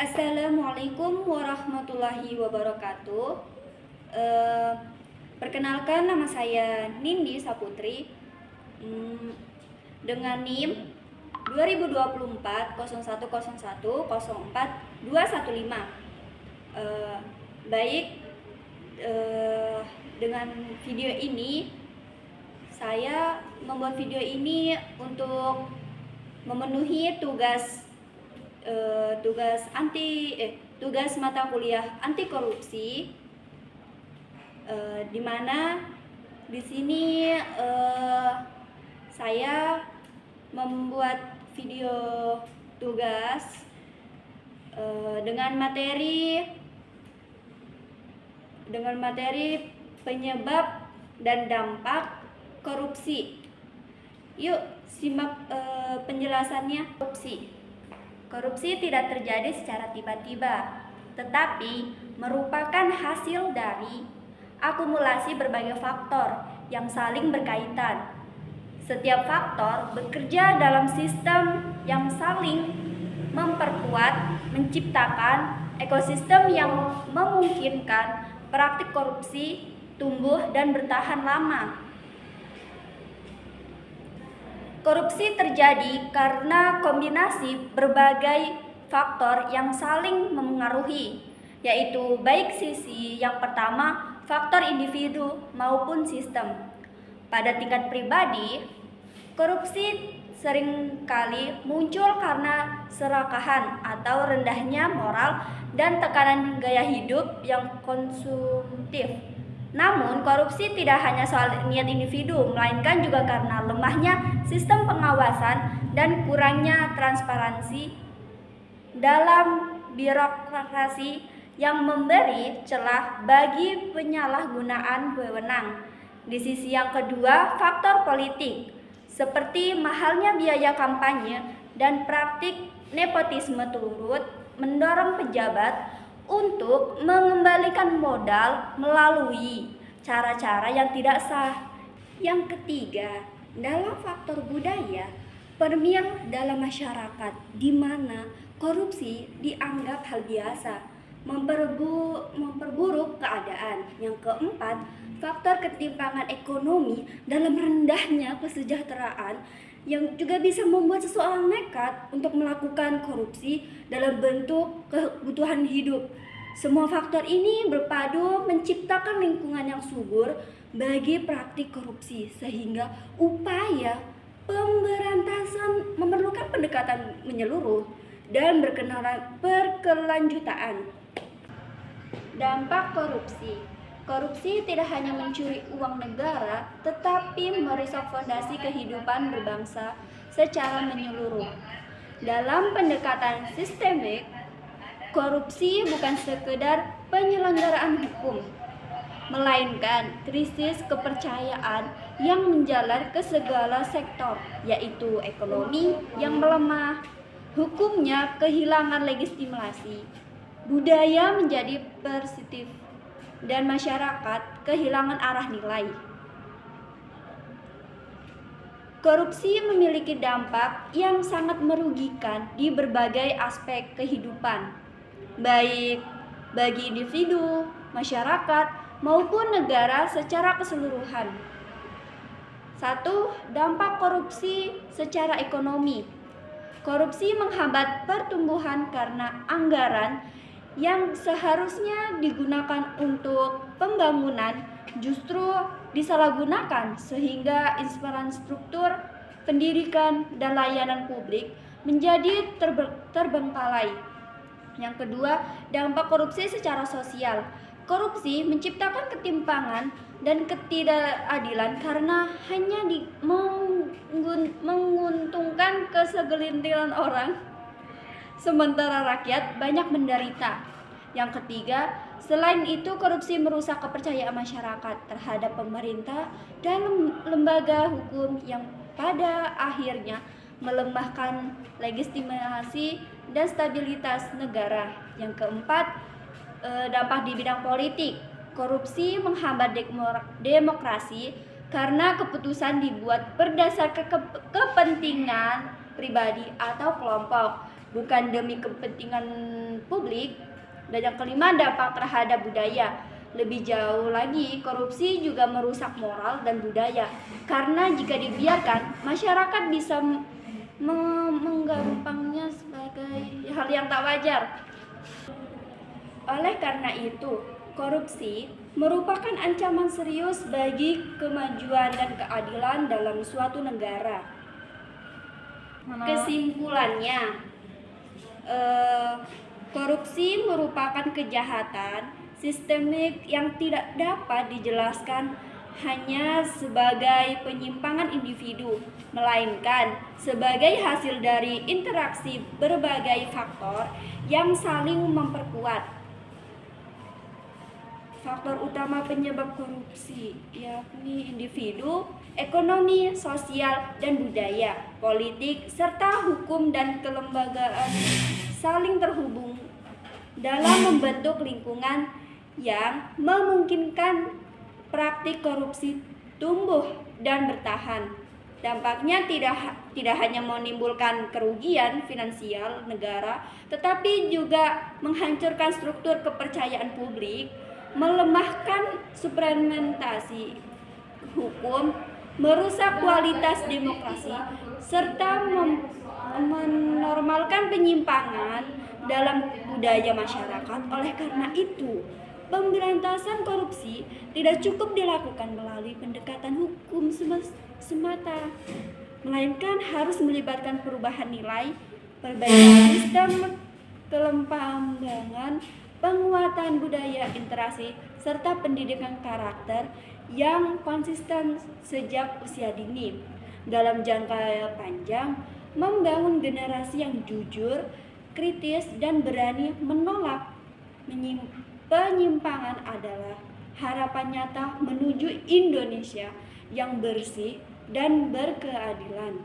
Assalamualaikum warahmatullahi wabarakatuh. Eh, Perkenalkan, nama saya Nindi Saputri, dengan NIM 2024 0101 04 215. Baik, dengan video ini saya membuat video ini untuk memenuhi tugas mata kuliah anti korupsi, di mana di sini saya membuat video tugas dengan materi penyebab dan dampak korupsi. Yuk simak penjelasannya. Korupsi tidak terjadi secara tiba-tiba, tetapi merupakan hasil dari akumulasi berbagai faktor yang saling berkaitan. Setiap faktor bekerja dalam sistem yang saling memperkuat, menciptakan ekosistem yang memungkinkan praktik korupsi tumbuh dan bertahan lama. Korupsi terjadi karena kombinasi berbagai faktor yang saling memengaruhi, yaitu baik sisi yang pertama, faktor individu maupun sistem. Pada tingkat pribadi, korupsi seringkali muncul karena serakahan atau rendahnya moral dan tekanan gaya hidup yang konsumtif. Namun, korupsi tidak hanya soal niat individu, melainkan juga karena lemahnya sistem pengawasan dan kurangnya transparansi dalam birokrasi yang memberi celah bagi penyalahgunaan wewenang. Di sisi yang kedua, faktor politik, seperti mahalnya biaya kampanye dan praktik nepotisme turut mendorong pejabat untuk mengembalikan modal melalui cara-cara yang tidak sah. Yang ketiga, dalam faktor budaya, permian dalam masyarakat di mana korupsi dianggap hal biasa, memperburuk keadaan. Yang keempat, faktor ketimpangan ekonomi dalam rendahnya kesejahteraan yang juga bisa membuat seseorang nekat untuk melakukan korupsi dalam bentuk kebutuhan hidup. Semua faktor ini berpadu menciptakan lingkungan yang subur bagi praktik korupsi, sehingga upaya pemberantasan memerlukan pendekatan menyeluruh dan berkelanjutan. Dampak korupsi. Korupsi tidak hanya mencuri uang negara, tetapi merusak fondasi kehidupan berbangsa secara menyeluruh. Dalam pendekatan sistemik, korupsi bukan sekedar penyelenggaraan hukum, melainkan krisis kepercayaan yang menjalar ke segala sektor, yaitu ekonomi yang melemah, hukumnya kehilangan legitimasi, budaya menjadi persitif, dan masyarakat kehilangan arah nilai. Korupsi memiliki dampak yang sangat merugikan di berbagai aspek kehidupan, baik bagi individu, masyarakat, maupun negara secara keseluruhan. 1. Dampak korupsi secara ekonomi. Korupsi menghambat pertumbuhan karena anggaran yang seharusnya digunakan untuk pembangunan justru disalahgunakan, sehingga infrastruktur pendidikan dan layanan publik menjadi terbengkalai. Yang kedua, dampak korupsi secara sosial. Korupsi menciptakan ketimpangan dan ketidakadilan karena hanya menguntungkan kesegelintiran orang, sementara rakyat banyak menderita. Yang ketiga, selain itu korupsi merusak kepercayaan masyarakat terhadap pemerintah dan lembaga hukum yang pada akhirnya melemahkan legitimasi dan stabilitas negara. Yang keempat, dampak di bidang politik. Korupsi menghambat demokrasi karena keputusan dibuat berdasarkan kepentingan pribadi atau kelompok, bukan demi kepentingan publik. Dan yang kelima, dampak terhadap budaya. Lebih jauh lagi, korupsi juga merusak moral dan budaya, karena jika dibiarkan, masyarakat bisa menggampangnya sebagai hal yang tak wajar. Oleh karena itu, korupsi merupakan ancaman serius bagi kemajuan dan keadilan dalam suatu negara. Kesimpulannya, korupsi merupakan kejahatan sistemik yang tidak dapat dijelaskan hanya sebagai penyimpangan individu, melainkan sebagai hasil dari interaksi berbagai faktor yang saling memperkuat. Faktor utama penyebab korupsi yakni individu, ekonomi, sosial, dan budaya, politik, serta hukum dan kelembagaan saling terhubung dalam membentuk lingkungan yang memungkinkan praktik korupsi tumbuh dan bertahan. Dampaknya tidak hanya menimbulkan kerugian finansial negara, tetapi juga menghancurkan struktur kepercayaan publik, melemahkan supremasi hukum, merusak kualitas demokrasi, serta menormalkan penyimpangan dalam budaya masyarakat. Oleh karena itu, pemberantasan korupsi tidak cukup dilakukan melalui pendekatan hukum semata, melainkan harus melibatkan perubahan nilai, perbaikan sistem kelembagaan, penguatan budaya interaksi, serta pendidikan karakter yang konsisten sejak usia dini. Dalam jangka panjang, membangun generasi yang jujur, kritis, dan berani menolak penyimpangan adalah harapan nyata menuju Indonesia yang bersih dan berkeadilan.